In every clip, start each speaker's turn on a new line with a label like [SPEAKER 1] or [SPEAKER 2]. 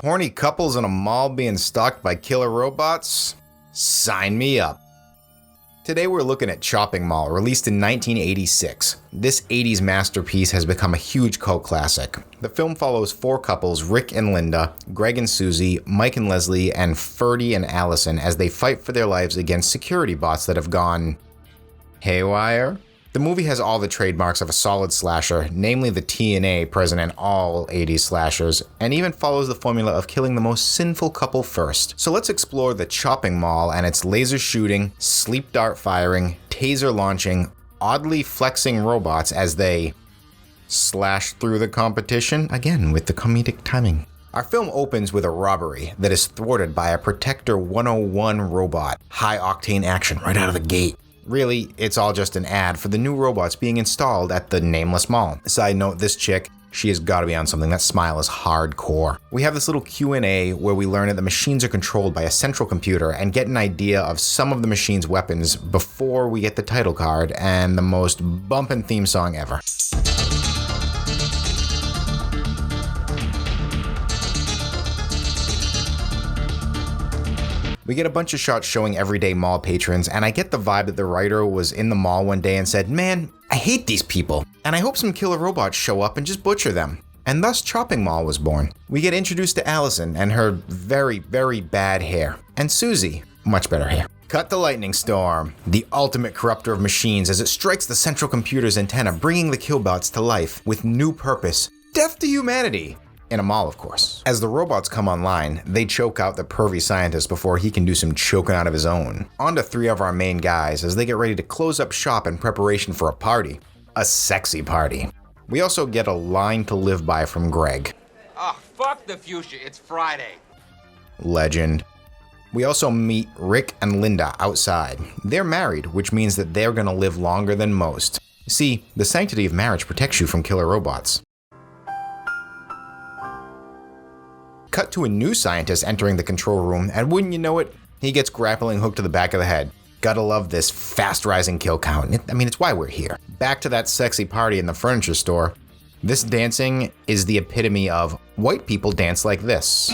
[SPEAKER 1] Horny couples in a mall being stalked by killer robots? Sign me up. Today we're looking at Chopping Mall, released in 1986. This 80s masterpiece has become a huge cult classic. The film follows four couples, Rick and Linda, Greg and Susie, Mike and Leslie, and Ferdy and Allison as they fight for their lives against security bots that have gone haywire. The movie has all the trademarks of a solid slasher, namely the TNA present in all 80s slashers, and even follows the formula of killing the most sinful couple first. So let's explore the Chopping Mall and its laser shooting, sleep dart firing, taser launching, oddly flexing robots as they slash through the competition, again with the comedic timing. Our film opens with a robbery that is thwarted by a Protector 101 robot. High octane action right out of the gate. Really, it's all just an ad for the new robots being installed at the nameless mall. Side note, this chick, she has got to be on something. That smile is hardcore. We have this little Q&A where we learn that the machines are controlled by a central computer and get an idea of some of the machine's weapons before we get the title card and the most bumpin' theme song ever. We get a bunch of shots showing everyday mall patrons, and I get the vibe that the writer was in the mall one day and said, "Man, I hate these people, and I hope some killer robots show up and just butcher them." And thus Chopping Mall was born. We get introduced to Allison and her very, very bad hair, and Susie, much better hair. Cut the lightning storm, the ultimate corrupter of machines as it strikes the central computer's antenna, bringing the killbots to life with new purpose, death to humanity. In a mall, of course. As the robots come online, they choke out the pervy scientist before he can do some choking out of his own. On to three of our main guys as they get ready to close up shop in preparation for a party. A sexy party. We also get a line to live by from Greg.
[SPEAKER 2] Oh, fuck the future, it's Friday.
[SPEAKER 1] Legend. We also meet Rick and Linda outside. They're married, which means that they're gonna live longer than most. See, the sanctity of marriage protects you from killer robots. Cut to a new scientist entering the control room, and wouldn't you know it, he gets grappling hooked to the back of the head. Gotta love this fast-rising kill count. It's why we're here. Back to that sexy party in the furniture store. This dancing is the epitome of white people dance like this.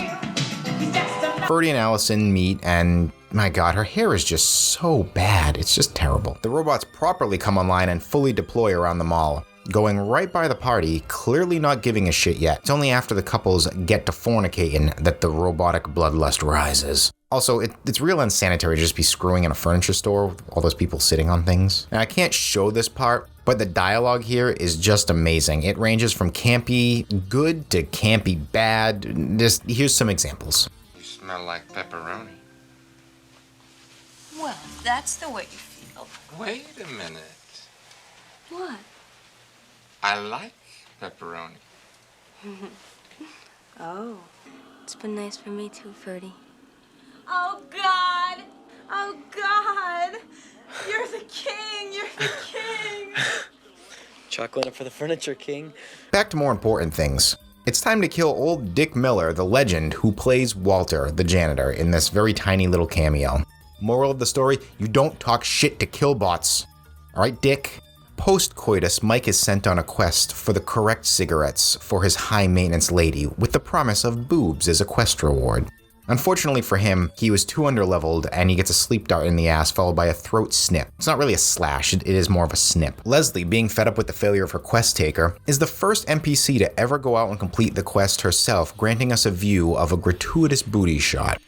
[SPEAKER 1] Ferdy and Allison meet, and my god, her hair is just so bad. It's just terrible. The robots properly come online and fully deploy around the mall, going right by the party, clearly not giving a shit yet. It's only after the couples get to fornicating that the robotic bloodlust rises. Also, it's real unsanitary to just be screwing in a furniture store with all those people sitting on things. Now, I can't show this part, but the dialogue here is just amazing. It ranges from campy good to campy bad. Just here's some examples.
[SPEAKER 2] You smell like pepperoni.
[SPEAKER 3] Well, if that's the way you feel.
[SPEAKER 2] Wait a minute.
[SPEAKER 3] What?
[SPEAKER 2] I like pepperoni.
[SPEAKER 3] Oh. It's been nice for me too, Ferdy.
[SPEAKER 4] Oh, God! Oh, God! You're the king! You're the king!
[SPEAKER 5] Chocolate for the furniture king.
[SPEAKER 1] Back to more important things. It's time to kill old Dick Miller, the legend, who plays Walter, the janitor, in this very tiny little cameo. Moral of the story, you don't talk shit to killbots. Alright, Dick? Post-coitus, Mike is sent on a quest for the correct cigarettes for his high-maintenance lady, with the promise of boobs as a quest reward. Unfortunately for him, he was too underleveled, and he gets a sleep dart in the ass followed by a throat snip. It's not really a slash, it is more of a snip. Leslie, being fed up with the failure of her quest taker, is the first NPC to ever go out and complete the quest herself, granting us a view of a gratuitous booty shot.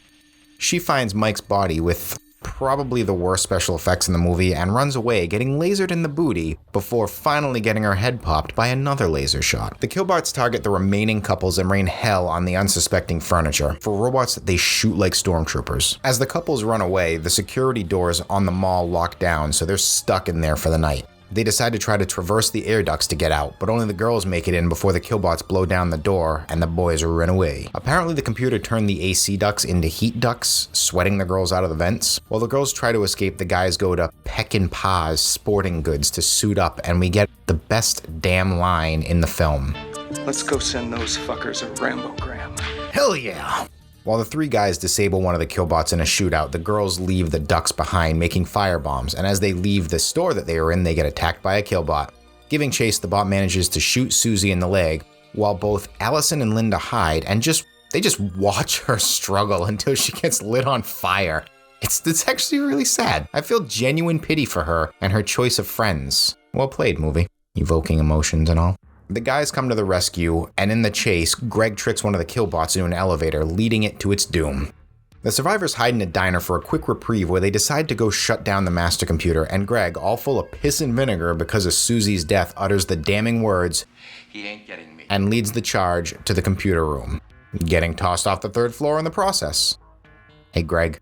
[SPEAKER 1] She finds Mike's body with probably the worst special effects in the movie and runs away, getting lasered in the booty before finally getting her head popped by another laser shot. The killbots target the remaining couples and rain hell on the unsuspecting furniture. For robots, they shoot like stormtroopers. As the couples run away, the security doors on the mall lock down, so they're stuck in there for the night. They decide to try to traverse the air ducts to get out, but only the girls make it in before the killbots blow down the door and the boys run away. Apparently the computer turned the AC ducts into heat ducts, sweating the girls out of the vents. While the girls try to escape, the guys go to Peck and Pa's sporting goods to suit up, and we get the best damn line in the film.
[SPEAKER 6] Let's go send those fuckers a Rambogram.
[SPEAKER 1] Hell yeah! While the three guys disable one of the killbots in a shootout, the girls leave the ducks behind, making firebombs, and as they leave the store that they are in, they get attacked by a killbot. Giving chase, the bot manages to shoot Susie in the leg, while both Allison and Linda hide and just They just watch her struggle until she gets lit on fire. It's actually really sad. I feel genuine pity for her and her choice of friends. Well played, movie. Evoking emotions and all. The guys come to the rescue, and in the chase, Greg tricks one of the killbots into an elevator, leading it to its doom. The survivors hide in a diner for a quick reprieve where they decide to go shut down the master computer, and Greg, all full of piss and vinegar because of Susie's death, utters the damning words,
[SPEAKER 2] He ain't getting me.
[SPEAKER 1] and leads the charge to the computer room, getting tossed off the 3rd floor in the process. Hey Greg,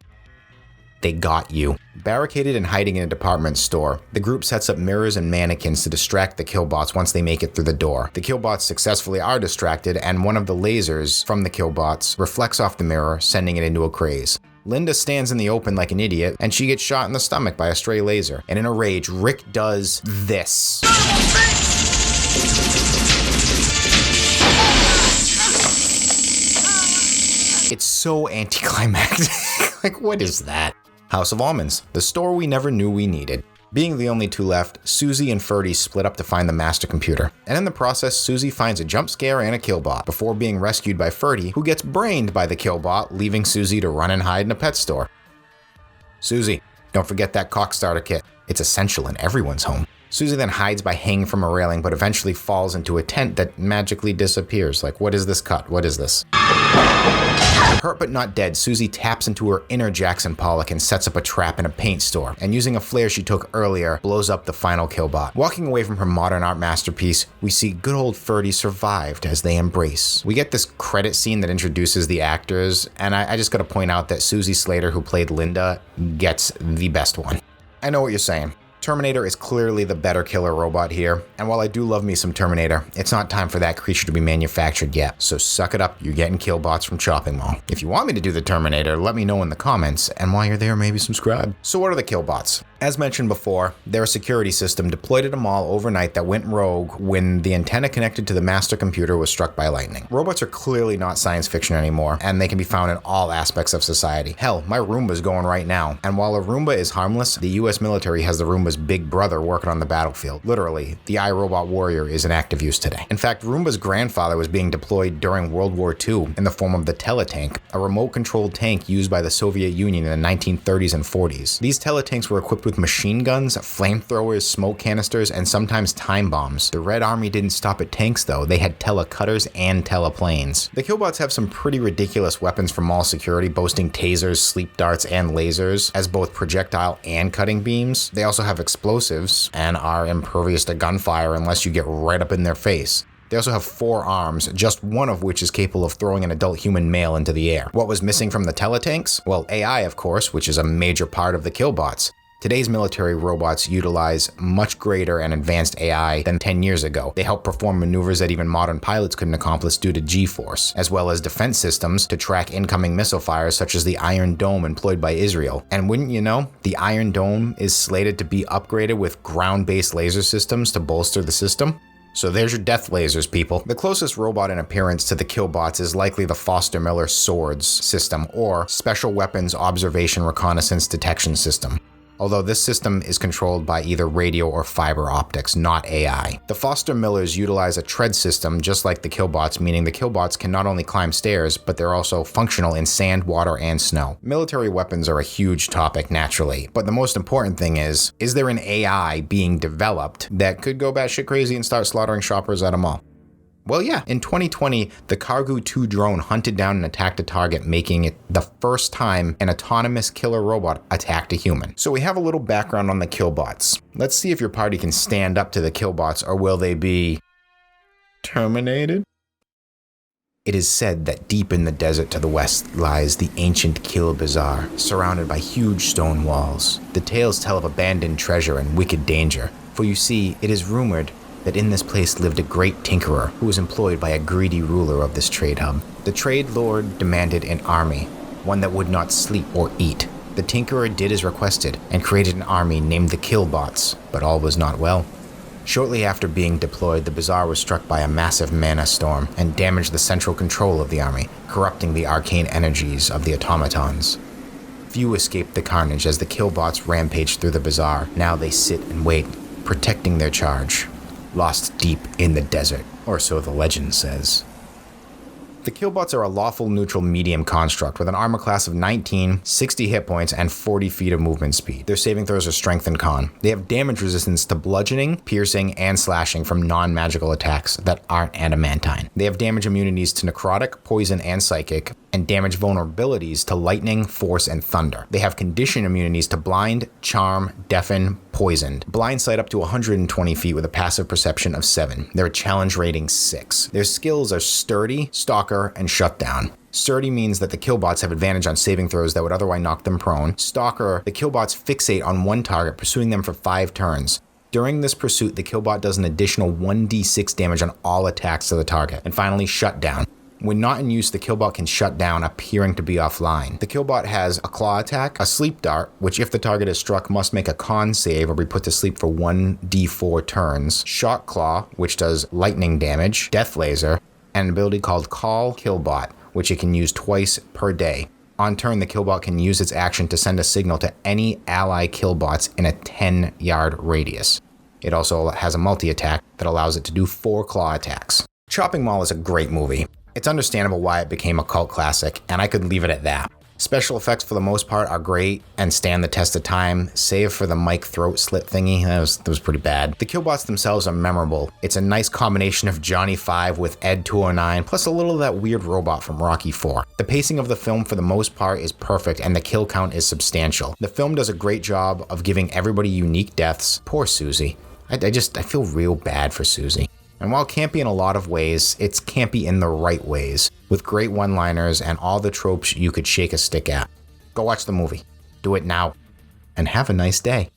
[SPEAKER 1] they got you. Barricaded and hiding in a department store, the group sets up mirrors and mannequins to distract the killbots once they make it through the door. The killbots successfully are distracted, and one of the lasers from the killbots reflects off the mirror, sending it into a craze. Linda stands in the open like an idiot, and she gets shot in the stomach by a stray laser. And in a rage, Rick does this. It's so anticlimactic. Like, what is that? House of Almonds, the store we never knew we needed. Being the only two left, Susie and Ferdy split up to find the master computer. And in the process, Susie finds a jump scare and a killbot before being rescued by Ferdy, who gets brained by the killbot, leaving Susie to run and hide in a pet store. Susie, don't forget that cock starter kit. It's essential in everyone's home. Susie then hides by hanging from a railing, but eventually falls into a tent that magically disappears. Like, what is this cut? What is this? Hurt but not dead, Susie taps into her inner Jackson Pollock and sets up a trap in a paint store, and using a flare she took earlier, blows up the final killbot. Walking away from her modern art masterpiece, we see good old Ferdy survived as they embrace. We get this credit scene that introduces the actors, and I just gotta point out that Susie Slater, who played Linda, gets the best one. I know what you're saying. Terminator is clearly the better killer robot here, and while I do love me some Terminator, it's not time for that creature to be manufactured yet, so suck it up, you're getting killbots from Chopping Mall. If you want me to do the Terminator, let me know in the comments, and while you're there, maybe subscribe. So what are the killbots? As mentioned before, they're a security system deployed at a mall overnight that went rogue when the antenna connected to the master computer was struck by lightning. Robots are clearly not science fiction anymore, and they can be found in all aspects of society. Hell, my Roomba's going right now, and while a Roomba is harmless, the US military has the Roomba's big brother working on the battlefield. Literally, the iRobot Warrior is in active use today. In fact, Roomba's grandfather was being deployed during World War II in the form of the Teletank, a remote-controlled tank used by the Soviet Union in the 1930s and 40s. These Teletanks were equipped with machine guns, flamethrowers, smoke canisters, and sometimes time bombs. The Red Army didn't stop at tanks though, they had telecutters and teleplanes. The killbots have some pretty ridiculous weapons for mall security, boasting tasers, sleep darts, and lasers as both projectile and cutting beams. They also have explosives and are impervious to gunfire unless you get right up in their face. They also have 4 arms, just one of which is capable of throwing an adult human male into the air. What was missing from the teletanks? Well, AI, of course, which is a major part of the killbots. Today's military robots utilize much greater and advanced AI than 10 years ago. They help perform maneuvers that even modern pilots couldn't accomplish due to G-force, as well as defense systems to track incoming missile fires such as the Iron Dome employed by Israel. And wouldn't you know, the Iron Dome is slated to be upgraded with ground-based laser systems to bolster the system? So there's your death lasers, people. The closest robot in appearance to the killbots is likely the Foster Miller Swords system, or Special Weapons Observation Reconnaissance Detection System. Although this system is controlled by either radio or fiber optics, not AI. The Foster Millers utilize a tread system just like the killbots, meaning the killbots can not only climb stairs, but they're also functional in sand, water, and snow. Military weapons are a huge topic naturally, but the most important thing is there an AI being developed that could go batshit crazy and start slaughtering shoppers at a mall? Well, yeah, in 2020, the Cargo 2 drone hunted down and attacked a target, making it the first time an autonomous killer robot attacked a human. So we have a little background on the killbots. Let's see if your party can stand up to the killbots, or will they be terminated? It is said that deep in the desert to the west lies the ancient Kill Bazaar, surrounded by huge stone walls. The tales tell of abandoned treasure and wicked danger, for you see, it is rumored that in this place lived a great tinkerer who was employed by a greedy ruler of this trade hub. The trade lord demanded an army, one that would not sleep or eat. The tinkerer did as requested and created an army named the Killbots, but all was not well. Shortly after being deployed, the bazaar was struck by a massive mana storm and damaged the central control of the army, corrupting the arcane energies of the automatons. Few escaped the carnage as the Killbots rampaged through the bazaar. Now they sit and wait, protecting their charge. Lost deep in the desert, or so the legend says. The killbots are a lawful neutral medium construct with an armor class of 19, 60 hit points, and 40 feet of movement speed. Their saving throws are strength and con. They have damage resistance to bludgeoning, piercing, and slashing from non-magical attacks that aren't adamantine. They have damage immunities to necrotic, poison, and psychic, and damage vulnerabilities to lightning, force, and thunder. They have condition immunities to blind, charm, deafen, poisoned. Blind sight up to 120 feet with a passive perception of 7. They're a challenge rating 6. Their skills are sturdy, stalker, and shutdown. Sturdy means that the killbots have advantage on saving throws that would otherwise knock them prone. Stalker, the killbots fixate on one target, pursuing them for 5 turns. During this pursuit, the killbot does an additional 1d6 damage on all attacks to the target. And finally, shutdown. When not in use, the killbot can shut down, appearing to be offline. The killbot has a claw attack, a sleep dart, which if the target is struck must make a con save or be put to sleep for 1d4 turns, shock claw, which does lightning damage, death laser, and an ability called call killbot, which it can use twice per day. On turn, the killbot can use its action to send a signal to any ally killbots in a 10-yard radius. It also has a multi-attack that allows it to do 4 claw attacks. Chopping Mall is a great movie. It's understandable why it became a cult classic, and I could leave it at that. Special effects for the most part are great and stand the test of time, save for the Mike throat slit thingy. That was pretty bad. The killbots themselves are memorable. It's a nice combination of Johnny 5 with Ed 209, plus a little of that weird robot from Rocky 4. The pacing of the film for the most part is perfect, and the kill count is substantial. The film does a great job of giving everybody unique deaths. Poor Susie. I feel real bad for Susie. And while campy in a lot of ways, it's campy in the right ways, with great one-liners and all the tropes you could shake a stick at. Go watch the movie. Do it now. And have a nice day.